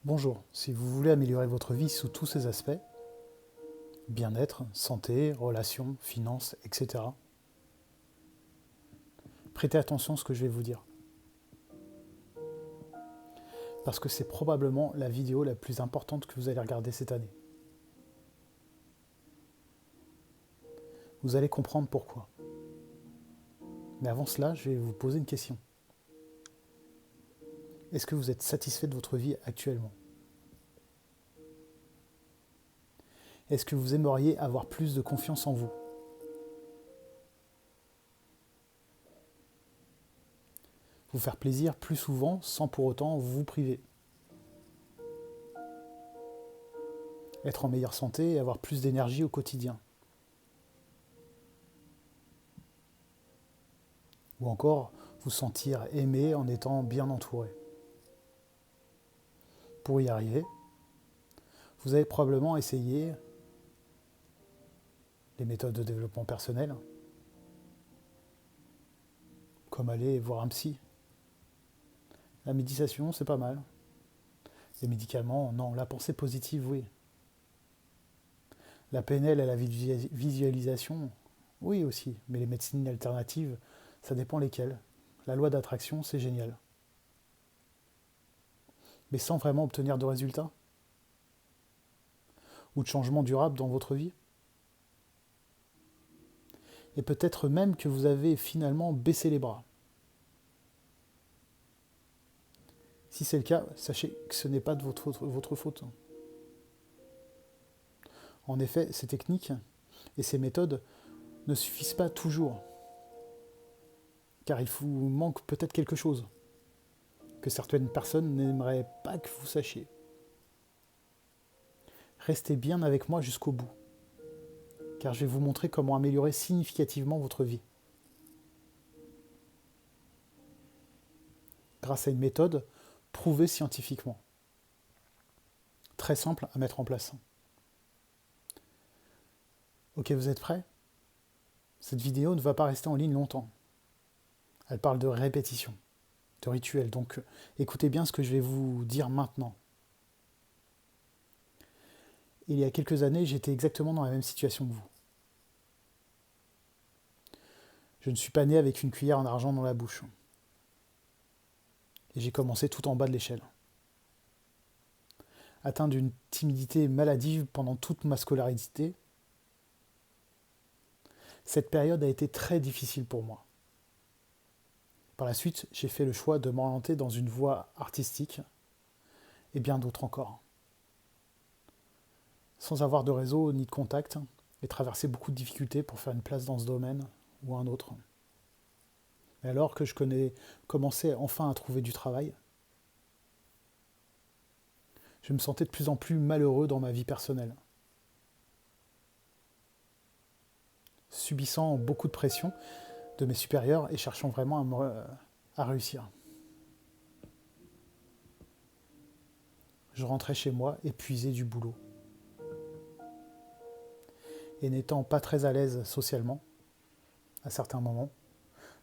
Bonjour, si vous voulez améliorer votre vie sous tous ses aspects, bien-être, santé, relations, finances, etc., prêtez attention à ce que je vais vous dire. Parce que c'est probablement la vidéo la plus importante que vous allez regarder cette année. Vous allez comprendre pourquoi. Mais avant cela, je vais vous poser une question. Est-ce que vous êtes satisfait de votre vie actuellement? Est-ce que vous aimeriez avoir plus de confiance en vous? Vous faire plaisir plus souvent sans pour autant vous priver? Être en meilleure santé et avoir plus d'énergie au quotidien? Ou encore vous sentir aimé en étant bien entouré? Pour y arriver, vous avez probablement essayé les méthodes de développement personnel, comme aller voir un psy. La méditation, c'est pas mal. Les médicaments, non. La pensée positive, oui. La PNL et la visualisation, oui aussi. Mais les médecines alternatives, ça dépend lesquelles. La loi d'attraction, c'est génial. Mais sans vraiment obtenir de résultats ou de changements durables dans votre vie. Et peut-être même que vous avez finalement baissé les bras. Si c'est le cas, sachez que ce n'est pas de votre faute. En effet, ces techniques et ces méthodes ne suffisent pas toujours, car il vous manque peut-être quelque chose que certaines personnes n'aimeraient pas que vous sachiez. Restez bien avec moi jusqu'au bout, car je vais vous montrer comment améliorer significativement votre vie. Grâce à une méthode prouvée scientifiquement. Très simple à mettre en place. Ok, vous êtes prêts? Cette vidéo ne va pas rester en ligne longtemps. Elle parle de répétition, de rituel, donc écoutez bien ce que je vais vous dire maintenant. Il y a quelques années, j'étais exactement dans la même situation que vous. Je ne suis pas né avec une cuillère en argent dans la bouche. Et j'ai commencé tout en bas de l'échelle. Atteint d'une timidité maladive pendant toute ma scolarité, cette période a été très difficile pour moi. Par la suite, j'ai fait le choix de m'orienter dans une voie artistique et bien d'autres encore. Sans avoir de réseau ni de contact et traverser beaucoup de difficultés pour faire une place dans ce domaine ou un autre. Et alors que commençais enfin à trouver du travail, je me sentais de plus en plus malheureux dans ma vie personnelle. Subissant beaucoup de pression de mes supérieurs et cherchant vraiment à réussir. Je rentrais chez moi épuisé du boulot. Et n'étant pas très à l'aise socialement, à certains moments,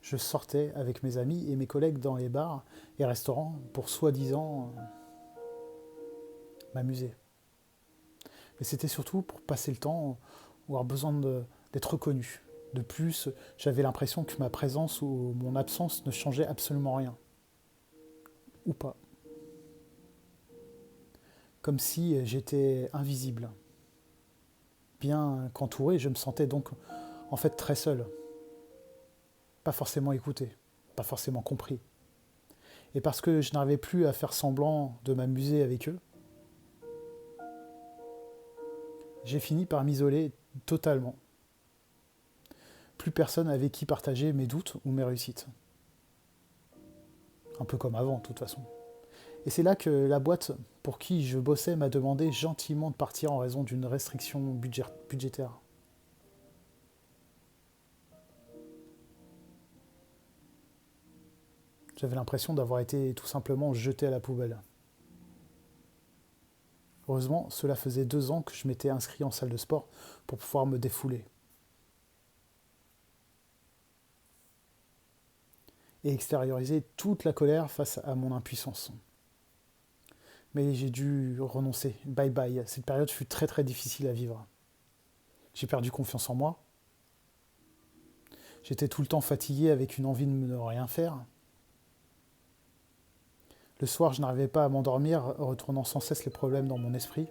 je sortais avec mes amis et mes collègues dans les bars et restaurants pour soi-disant m'amuser. Mais c'était surtout pour passer le temps ou avoir besoin d'être reconnu. De plus, j'avais l'impression que ma présence ou mon absence ne changeait absolument rien. Ou pas. Comme si j'étais invisible. Bien qu'entouré, je me sentais donc en fait très seul. Pas forcément écouté, pas forcément compris. Et parce que je n'arrivais plus à faire semblant de m'amuser avec eux, j'ai fini par m'isoler totalement. Plus personne avec qui partager mes doutes ou mes réussites. Un peu comme avant, de toute façon. Et c'est là que la boîte pour qui je bossais m'a demandé gentiment de partir en raison d'une restriction budgétaire. J'avais l'impression d'avoir été tout simplement jeté à la poubelle. Heureusement, cela faisait 2 ans que je m'étais inscrit en salle de sport pour pouvoir me défouler. Et extérioriser toute la colère face à mon impuissance. Mais j'ai dû renoncer. Bye bye. Cette période fut très très difficile à vivre. J'ai perdu confiance en moi. J'étais tout le temps fatigué avec une envie de ne rien faire. Le soir, je n'arrivais pas à m'endormir, retournant sans cesse les problèmes dans mon esprit.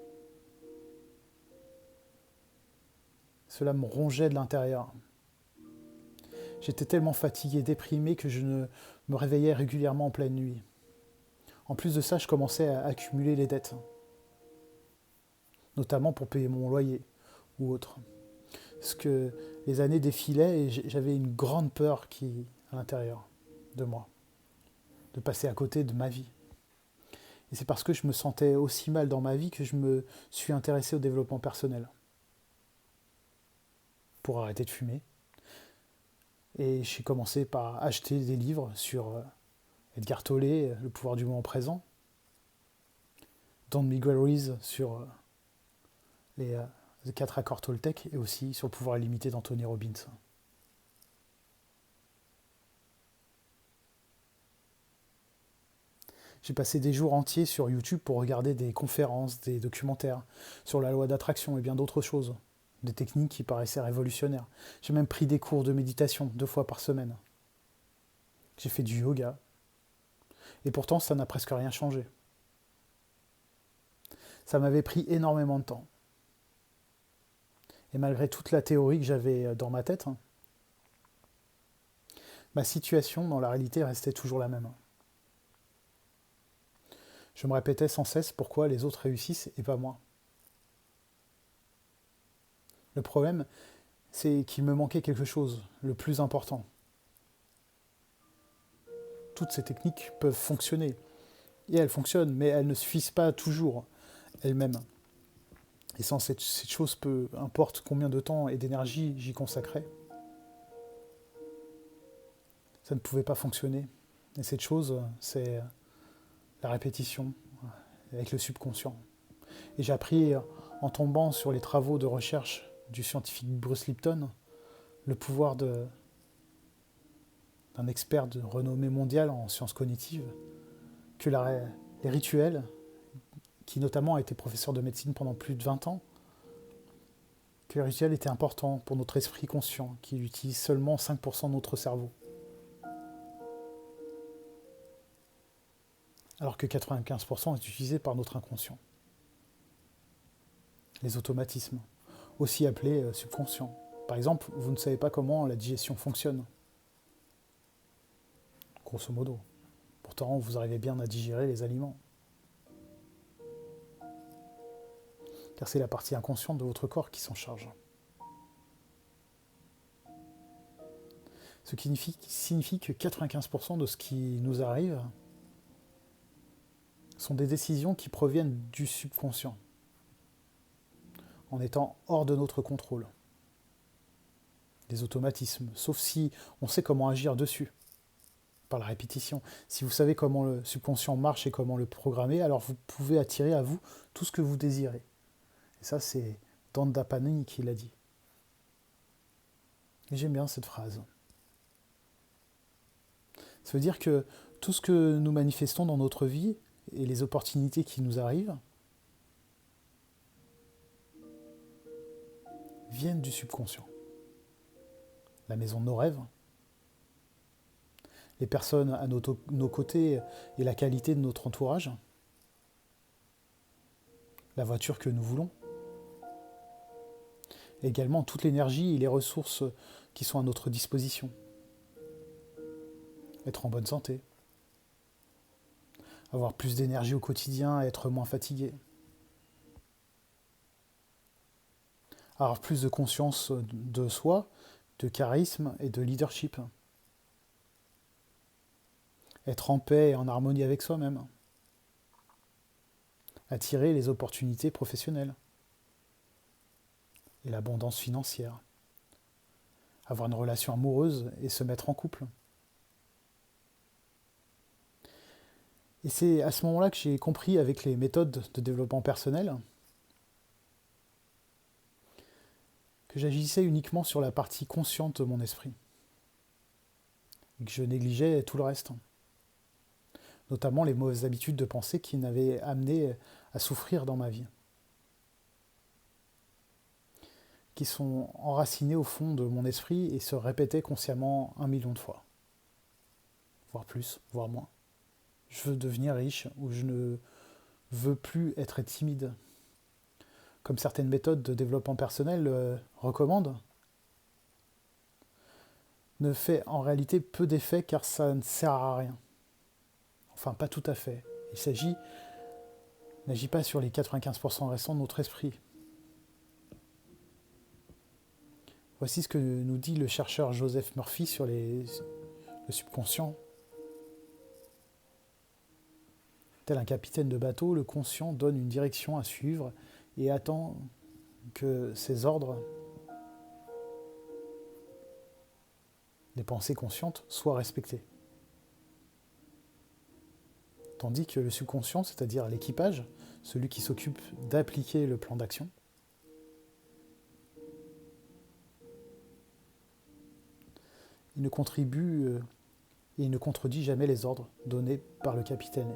Cela me rongeait de l'intérieur. J'étais tellement fatigué, déprimé que je ne me réveillais régulièrement en pleine nuit. En plus de ça, je commençais à accumuler les dettes, notamment pour payer mon loyer ou autre. Parce que les années défilaient et j'avais une grande peur à l'intérieur de moi, de passer à côté de ma vie. Et c'est parce que je me sentais aussi mal dans ma vie que je me suis intéressé au développement personnel. Pour arrêter de fumer. Et j'ai commencé par acheter des livres sur Edgar Tolle, Le pouvoir du moment présent, Don Miguel Ruiz sur les 4 accords Toltec et aussi sur le pouvoir illimité d'Anthony Robbins. J'ai passé des jours entiers sur YouTube pour regarder des conférences, des documentaires sur la loi d'attraction et bien d'autres choses. Des techniques qui paraissaient révolutionnaires. J'ai même pris des cours de méditation 2 fois par semaine. J'ai fait du yoga. Et pourtant, ça n'a presque rien changé. Ça m'avait pris énormément de temps. Et malgré toute la théorie que j'avais dans ma tête, ma situation dans la réalité restait toujours la même. Je me répétais sans cesse pourquoi les autres réussissent et pas moi. Le problème, c'est qu'il me manquait quelque chose, le plus important. Toutes ces techniques peuvent fonctionner. Et elles fonctionnent, mais elles ne suffisent pas toujours elles-mêmes. Et sans cette chose, peu importe combien de temps et d'énergie j'y consacrais, ça ne pouvait pas fonctionner. Et cette chose, c'est la répétition avec le subconscient. Et j'ai appris, en tombant sur les travaux de recherche du scientifique Bruce Lipton, le pouvoir d'un expert de renommée mondiale en sciences cognitives, que les rituels, qui notamment a été professeur de médecine pendant plus de 20 ans, que les rituels étaient importants pour notre esprit conscient, qui utilise seulement 5% de notre cerveau. Alors que 95% est utilisé par notre inconscient. Les automatismes, aussi appelés subconscients. Par exemple, vous ne savez pas comment la digestion fonctionne. Grosso modo. Pourtant, vous arrivez bien à digérer les aliments. Car c'est la partie inconsciente de votre corps qui s'en charge. Ce qui signifie que 95% de ce qui nous arrive sont des décisions qui proviennent du subconscient, en étant hors de notre contrôle. Des automatismes, sauf si on sait comment agir dessus, par la répétition. Si vous savez comment le subconscient marche et comment le programmer, alors vous pouvez attirer à vous tout ce que vous désirez. Et ça, c'est Dandapani qui l'a dit. Et j'aime bien cette phrase. Ça veut dire que tout ce que nous manifestons dans notre vie et les opportunités qui nous arrivent viennent du subconscient. La maison de nos rêves, les personnes à nos côtés et la qualité de notre entourage, la voiture que nous voulons, et également toute l'énergie et les ressources qui sont à notre disposition. Être en bonne santé, avoir plus d'énergie au quotidien, être moins fatigué, avoir plus de conscience de soi, de charisme et de leadership. Être en paix et en harmonie avec soi-même. Attirer les opportunités professionnelles et l'abondance financière. Avoir une relation amoureuse et se mettre en couple. Et c'est à ce moment-là que j'ai compris avec les méthodes de développement personnel que j'agissais uniquement sur la partie consciente de mon esprit et que je négligeais tout le reste. notamment les mauvaises habitudes de pensée qui m'avaient amené à souffrir dans ma vie, qui sont enracinées au fond de mon esprit et se répétaient consciemment 1 million de fois, voire plus, voire moins. Je veux devenir riche ou je ne veux plus être timide, comme certaines méthodes de développement personnel recommandent, ne fait en réalité peu d'effet car ça ne sert à rien. Enfin, pas tout à fait. N'agit pas sur les 95% restants de notre esprit. Voici ce que nous dit le chercheur Joseph Murphy sur le subconscient. Tel un capitaine de bateau, le conscient donne une direction à suivre et attend que ses ordres, les pensées conscientes, soient respectés. Tandis que le subconscient, c'est-à-dire l'équipage, celui qui s'occupe d'appliquer le plan d'action, il ne contribue et il ne contredit jamais les ordres donnés par le capitaine.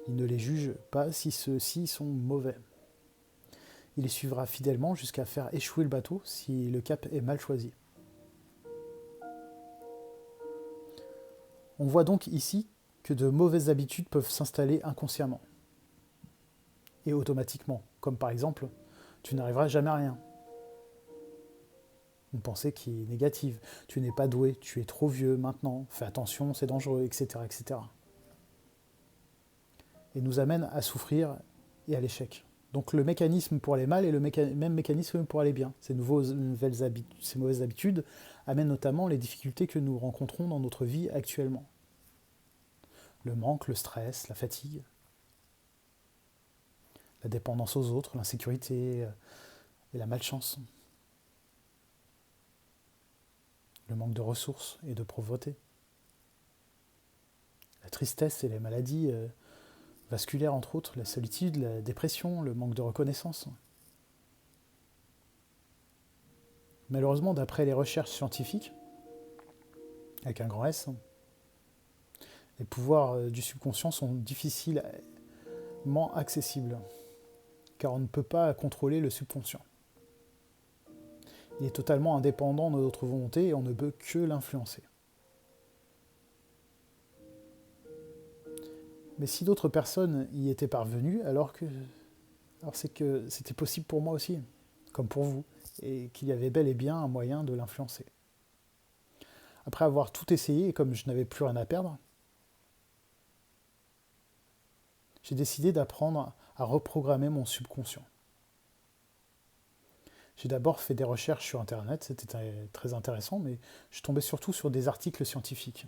Il ne les juge pas si ceux-ci sont mauvais. Il les suivra fidèlement jusqu'à faire échouer le bateau si le cap est mal choisi. On voit donc ici que de mauvaises habitudes peuvent s'installer inconsciemment et automatiquement, comme par exemple « tu n'arriveras jamais à rien ». Une pensée qui est négative. Tu n'es pas doué, tu es trop vieux maintenant, fais attention, c'est dangereux, etc., etc. Et nous amène à souffrir et à l'échec. Donc le mécanisme pour aller mal est le même mécanisme pour aller bien. Ces mauvaises habitudes amènent notamment les difficultés que nous rencontrons dans notre vie actuellement. Le manque, le stress, la fatigue, la dépendance aux autres, l'insécurité et la malchance. Le manque de ressources et de pauvreté. La tristesse et les maladies vasculaires, entre autres, la solitude, la dépression, le manque de reconnaissance. Malheureusement, d'après les recherches scientifiques, avec un grand S, les pouvoirs du subconscient sont difficilement accessibles, car on ne peut pas contrôler le subconscient. Il est totalement indépendant de notre volonté et on ne peut que l'influencer. Mais si d'autres personnes y étaient parvenues, alors c'est que c'était possible pour moi aussi, comme pour vous, et qu'il y avait bel et bien un moyen de l'influencer. Après avoir tout essayé, et comme je n'avais plus rien à perdre, j'ai décidé d'apprendre à reprogrammer mon subconscient. J'ai d'abord fait des recherches sur Internet, c'était très intéressant, mais je tombais surtout sur des articles scientifiques.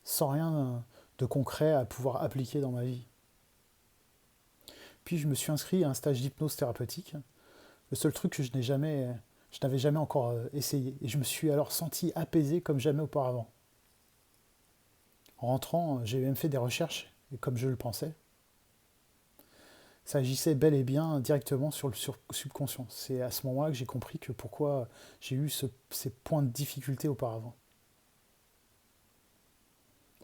Sans rien de concret à pouvoir appliquer dans ma vie. Puis je me suis inscrit à un stage d'hypnose thérapeutique, le seul truc que je n'avais jamais encore essayé, et je me suis alors senti apaisé comme jamais auparavant. En rentrant, j'ai même fait des recherches, et comme je le pensais, ça agissait bel et bien directement sur le subconscient. C'est à ce moment-là que j'ai compris que pourquoi j'ai eu ces points de difficulté auparavant.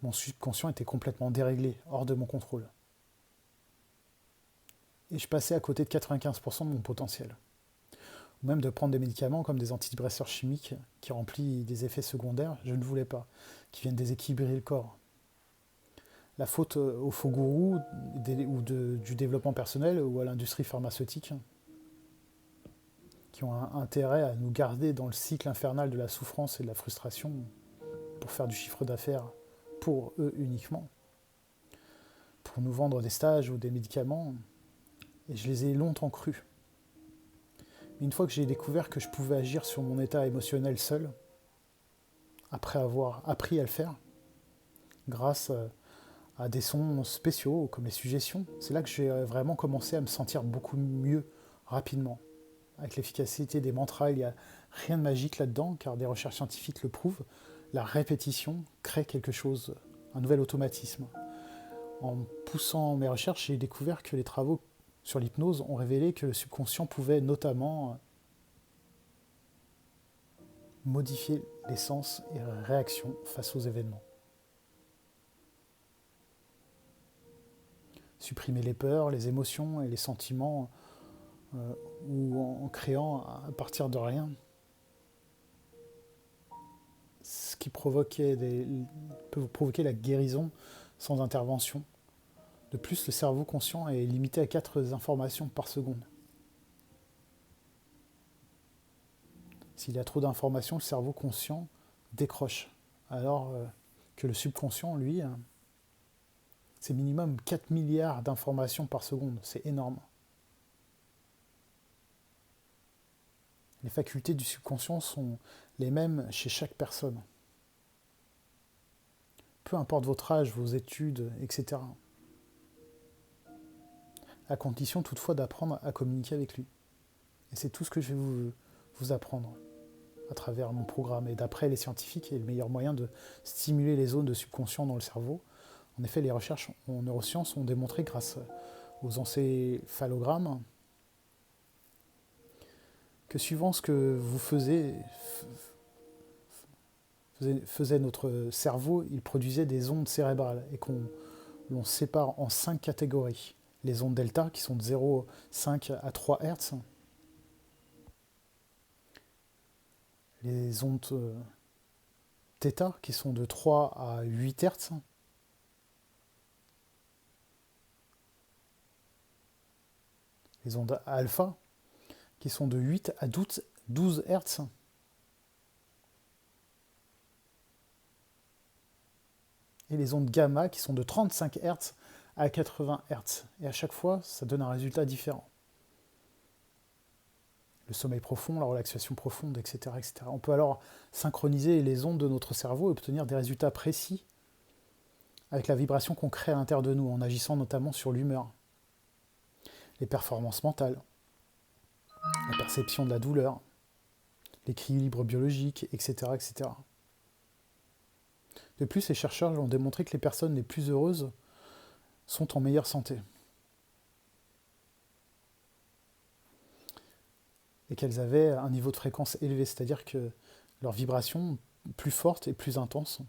Mon subconscient était complètement déréglé, hors de mon contrôle. Et je passais à côté de 95% de mon potentiel. Ou même de prendre des médicaments comme des antidépresseurs chimiques qui remplissent des effets secondaires, je ne voulais pas, qui viennent déséquilibrer le corps. La faute aux faux gourous du développement personnel ou à l'industrie pharmaceutique qui ont un intérêt à nous garder dans le cycle infernal de la souffrance et de la frustration pour faire du chiffre d'affaires pour eux uniquement, pour nous vendre des stages ou des médicaments, et je les ai longtemps crus. Mais une fois que j'ai découvert que je pouvais agir sur mon état émotionnel seul, après avoir appris à le faire, grâce à des sons spéciaux comme les suggestions, c'est là que j'ai vraiment commencé à me sentir beaucoup mieux rapidement. Avec l'efficacité des mantras, il n'y a rien de magique là-dedans, car des recherches scientifiques le prouvent. La répétition crée quelque chose, un nouvel automatisme. En poussant mes recherches, j'ai découvert que les travaux sur l'hypnose ont révélé que le subconscient pouvait notamment modifier les sens et réactions face aux événements. Supprimer les peurs, les émotions et les sentiments ou en créant à partir de rien ce qui peut provoquer la guérison sans intervention. De plus, le cerveau conscient est limité à 4 informations par seconde. S'il y a trop d'informations, le cerveau conscient décroche. Alors que le subconscient, lui, c'est minimum 4 milliards d'informations par seconde. C'est énorme. Les facultés du subconscient sont les mêmes chez chaque personne. Peu importe votre âge, vos études, etc. À condition toutefois d'apprendre à communiquer avec lui. Et c'est tout ce que je vais vous apprendre à travers mon programme. Et d'après les scientifiques, c'est le meilleur moyen de stimuler les zones de subconscient dans le cerveau. En effet, les recherches en neurosciences ont démontré, grâce aux encéphalogrammes, que suivant ce que vous faisait notre cerveau, il produisait des ondes cérébrales et l'on sépare en 5 catégories. Les ondes delta qui sont de 0,5 à 3 Hz, les ondes θ qui sont de 3 à 8 Hz, les ondes alpha qui sont de 8 à 12 Hz, et les ondes gamma qui sont de 35 Hz à 80 Hz. Et à chaque fois, ça donne un résultat différent. Le sommeil profond, la relaxation profonde, etc., etc. On peut alors synchroniser les ondes de notre cerveau et obtenir des résultats précis avec la vibration qu'on crée à l'intérieur de nous, en agissant notamment sur l'humeur, les performances mentales, la perception de la douleur, l'équilibre biologique, etc., etc. De plus, les chercheurs ont démontré que les personnes les plus heureuses sont en meilleure santé. Et qu'elles avaient un niveau de fréquence élevé, c'est-à-dire que leur vibration plus forte et plus intense.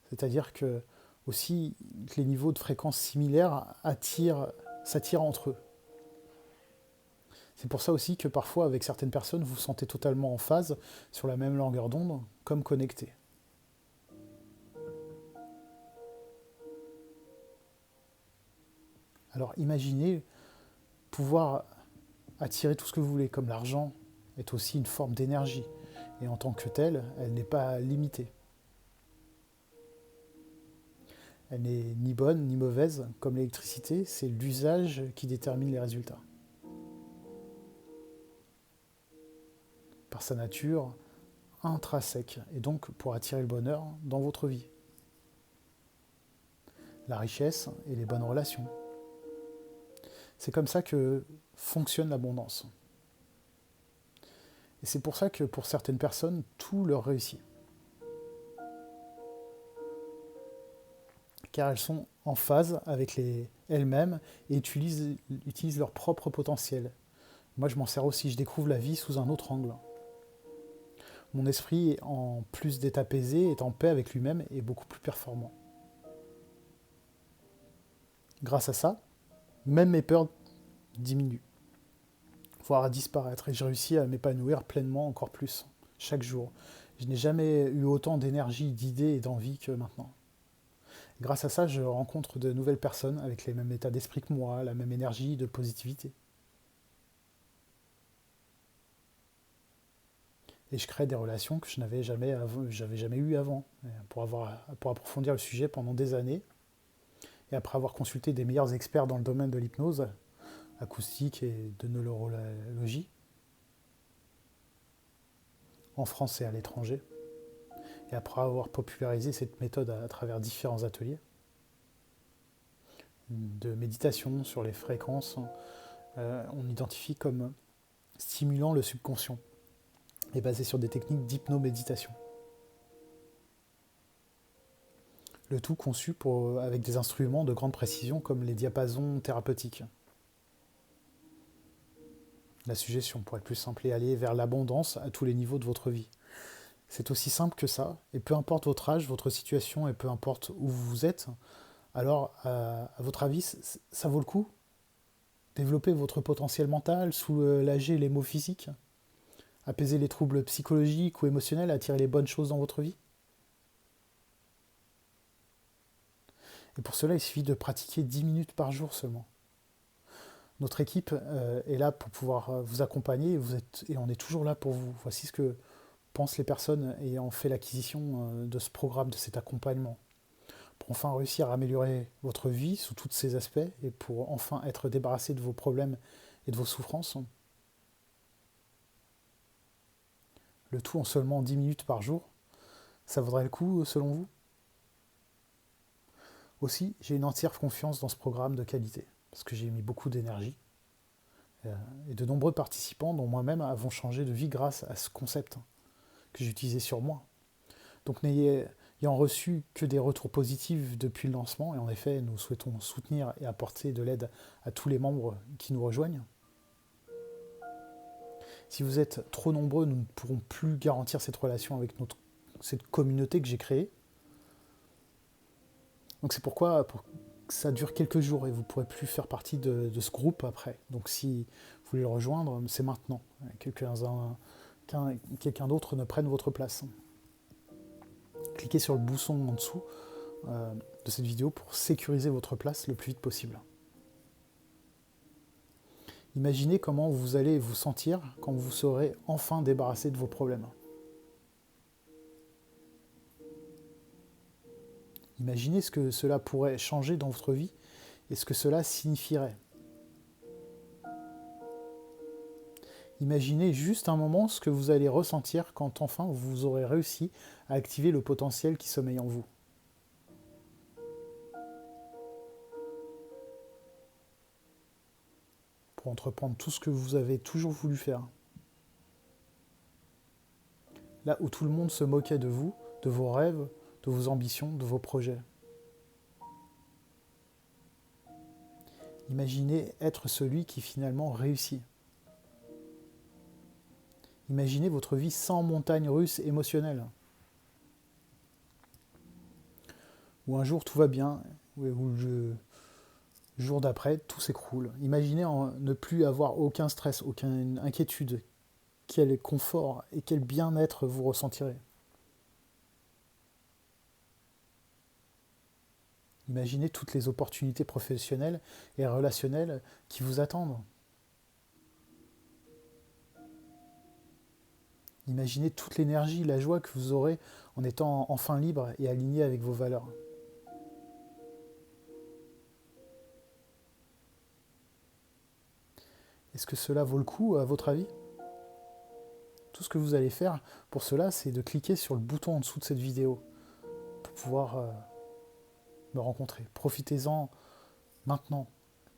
C'est-à-dire que aussi que les niveaux de fréquence similaires s'attirent entre eux. C'est pour ça aussi que parfois, avec certaines personnes, vous vous sentez totalement en phase, sur la même longueur d'onde, comme connectés. Alors imaginez pouvoir attirer tout ce que vous voulez, comme l'argent est aussi une forme d'énergie. Et en tant que telle, elle n'est pas limitée. Elle n'est ni bonne ni mauvaise, comme l'électricité, c'est l'usage qui détermine les résultats. Par sa nature intrinsèque, et donc pour attirer le bonheur dans votre vie. La richesse et les bonnes relations. C'est comme ça que fonctionne l'abondance. Et c'est pour ça que pour certaines personnes, tout leur réussit. Car elles sont en phase avec elles-mêmes et utilisent leur propre potentiel. Moi, je m'en sers aussi, je découvre la vie sous un autre angle. Mon esprit, en plus d'être apaisé, est en paix avec lui-même et beaucoup plus performant. Grâce à ça, même mes peurs diminuent, voire disparaître, et je réussis à m'épanouir pleinement encore plus, chaque jour. Je n'ai jamais eu autant d'énergie, d'idées et d'envie que maintenant. Grâce à ça, je rencontre de nouvelles personnes avec les mêmes états d'esprit que moi, la même énergie de positivité. Et je crée des relations que je n'avais jamais eues avant. Pour approfondir le sujet pendant des années, et après avoir consulté des meilleurs experts dans le domaine de l'hypnose, acoustique et de neurologie, en France et à l'étranger, et après avoir popularisé cette méthode à travers différents ateliers de méditation sur les fréquences, on identifie comme stimulant le subconscient et basé sur des techniques d'hypnoméditation. Le tout conçu avec des instruments de grande précision comme les diapasons thérapeutiques. La suggestion, pour être plus simple, et aller vers l'abondance à tous les niveaux de votre vie. C'est aussi simple que ça, et peu importe votre âge, votre situation, et peu importe où vous êtes, alors à votre avis, ça vaut le coup? Développer votre potentiel mental, soulager les maux physiques, apaiser les troubles psychologiques ou émotionnels, attirer les bonnes choses dans votre vie? Et pour cela, il suffit de pratiquer 10 minutes par jour seulement. Notre équipe est là pour pouvoir vous accompagner et on est toujours là pour vous. Voici ce que pensent les personnes ayant fait l'acquisition de ce programme, de cet accompagnement. Pour enfin réussir à améliorer votre vie sous tous ses aspects et pour enfin être débarrassé de vos problèmes et de vos souffrances. Le tout en seulement 10 minutes par jour. Ça vaudrait le coup selon vous? Aussi, j'ai une entière confiance dans ce programme de qualité parce que j'ai mis beaucoup d'énergie et de nombreux participants, dont moi-même, avons changé de vie grâce à ce concept que j'ai utilisé sur moi. Donc n'ayant reçu que des retours positifs depuis le lancement, et en effet nous souhaitons soutenir et apporter de l'aide à tous les membres qui nous rejoignent. Si vous êtes trop nombreux, nous ne pourrons plus garantir cette relation avec cette communauté que j'ai créée. Donc c'est pourquoi ça dure quelques jours et vous ne pourrez plus faire partie de ce groupe après. Donc si vous voulez le rejoindre, c'est maintenant. Quelqu'un d'autre ne prenne votre place. Cliquez sur le bouton en dessous de cette vidéo pour sécuriser votre place le plus vite possible. Imaginez comment vous allez vous sentir quand vous serez enfin débarrassé de vos problèmes. Imaginez ce que cela pourrait changer dans votre vie et ce que cela signifierait. Imaginez juste un moment ce que vous allez ressentir quand enfin vous aurez réussi à activer le potentiel qui sommeille en vous. Pour entreprendre tout ce que vous avez toujours voulu faire. Là où tout le monde se moquait de vous, de vos rêves, de vos ambitions, de vos projets. Imaginez être celui qui finalement réussit. Imaginez votre vie sans montagne russe émotionnelle. Où un jour tout va bien, où le jour d'après tout s'écroule. Imaginez ne plus avoir aucun stress, aucune inquiétude. Quel confort et quel bien-être vous ressentirez. Imaginez toutes les opportunités professionnelles et relationnelles qui vous attendent. Imaginez toute l'énergie, la joie que vous aurez en étant enfin libre et aligné avec vos valeurs. Est-ce que cela vaut le coup, à votre avis? Tout ce que vous allez faire pour cela, c'est de cliquer sur le bouton en dessous de cette vidéo pour pouvoir me rencontrer. Profitez-en maintenant.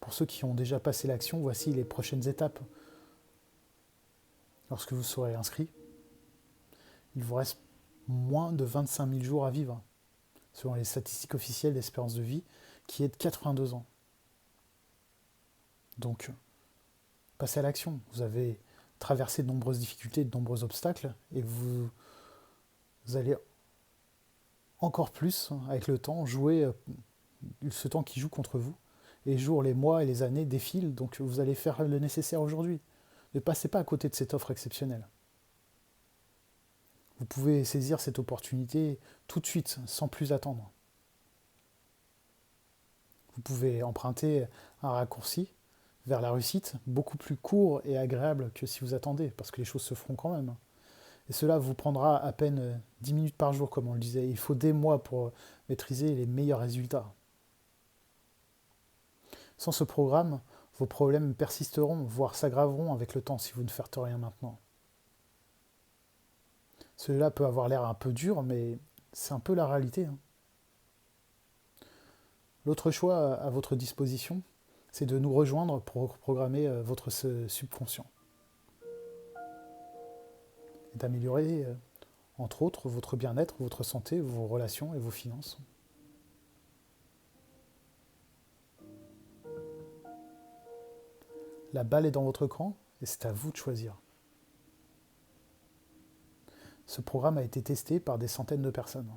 Pour ceux qui ont déjà passé l'action, voici les prochaines étapes. Lorsque vous serez inscrit, il vous reste moins de 25 000 jours à vivre, selon les statistiques officielles d'espérance de vie, qui est de 82 ans. Donc, passez à l'action. Vous avez traversé de nombreuses difficultés, de nombreux obstacles, et vous allez encore plus, avec le temps, jouer ce temps qui joue contre vous. Et les jours, les mois et les années défilent, donc vous allez faire le nécessaire aujourd'hui. Ne passez pas à côté de cette offre exceptionnelle. Vous pouvez saisir cette opportunité tout de suite, sans plus attendre. Vous pouvez emprunter un raccourci vers la réussite, beaucoup plus court et agréable que si vous attendez, parce que les choses se feront quand même. Et cela vous prendra à peine 10 minutes par jour, comme on le disait. Il faut des mois pour maîtriser les meilleurs résultats. Sans ce programme, vos problèmes persisteront, voire s'aggraveront avec le temps si vous ne faites rien maintenant. Cela peut avoir l'air un peu dur, mais c'est un peu la réalité. L'autre choix à votre disposition, c'est de nous rejoindre pour programmer votre subconscient. Et d'améliorer, entre autres, votre bien-être, votre santé, vos relations et vos finances. La balle est dans votre camp et c'est à vous de choisir. Ce programme a été testé par des centaines de personnes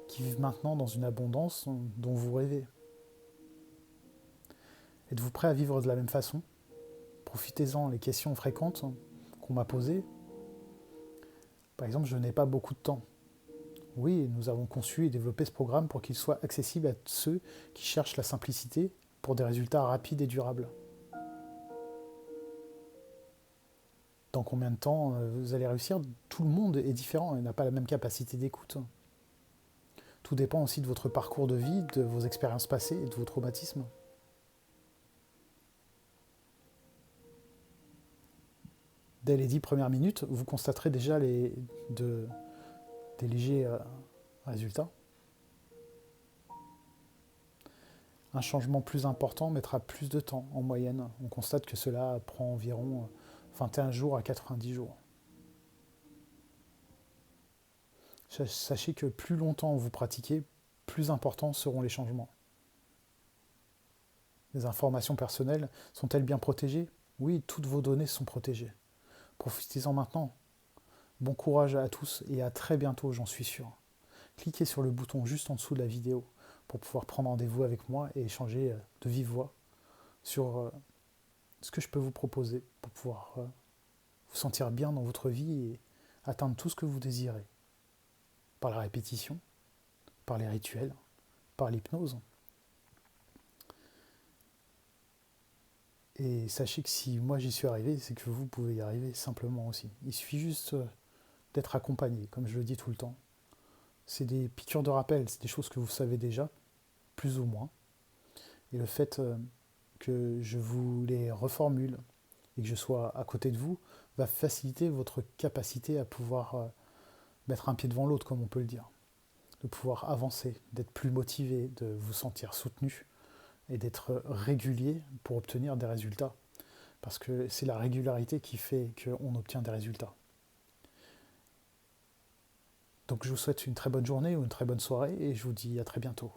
qui vivent maintenant dans une abondance dont vous rêvez. Êtes-vous prêt à vivre de la même façon? Profitez-en, les questions fréquentes qu'on m'a posées. Par exemple, je n'ai pas beaucoup de temps. Oui, nous avons conçu et développé ce programme pour qu'il soit accessible à ceux qui cherchent la simplicité pour des résultats rapides et durables. Dans combien de temps vous allez réussir? Tout le monde est différent et n'a pas la même capacité d'écoute. Tout dépend aussi de votre parcours de vie, de vos expériences passées et de vos traumatismes. Dès les 10 premières minutes, vous constaterez déjà des légers résultats. Un changement plus important mettra plus de temps en moyenne. On constate que cela prend environ 21 jours à 90 jours. Sachez que plus longtemps vous pratiquez, plus importants seront les changements. Les informations personnelles sont-elles bien protégées? Oui, toutes vos données sont protégées. Profitez-en maintenant. Bon courage à tous et à très bientôt, j'en suis sûr. Cliquez sur le bouton juste en dessous de la vidéo pour pouvoir prendre rendez-vous avec moi et échanger de vive voix sur ce que je peux vous proposer pour pouvoir vous sentir bien dans votre vie et atteindre tout ce que vous désirez. Par la répétition, par les rituels, par l'hypnose. Et sachez que si moi j'y suis arrivé, c'est que vous pouvez y arriver simplement aussi. Il suffit juste d'être accompagné, comme je le dis tout le temps. C'est des piqûres de rappel, c'est des choses que vous savez déjà, plus ou moins. Et le fait que je vous les reformule et que je sois à côté de vous va faciliter votre capacité à pouvoir mettre un pied devant l'autre, comme on peut le dire. De pouvoir avancer, d'être plus motivé, de vous sentir soutenu et d'être régulier pour obtenir des résultats. Parce que c'est la régularité qui fait qu'on obtient des résultats. Donc je vous souhaite une très bonne journée ou une très bonne soirée et je vous dis à très bientôt.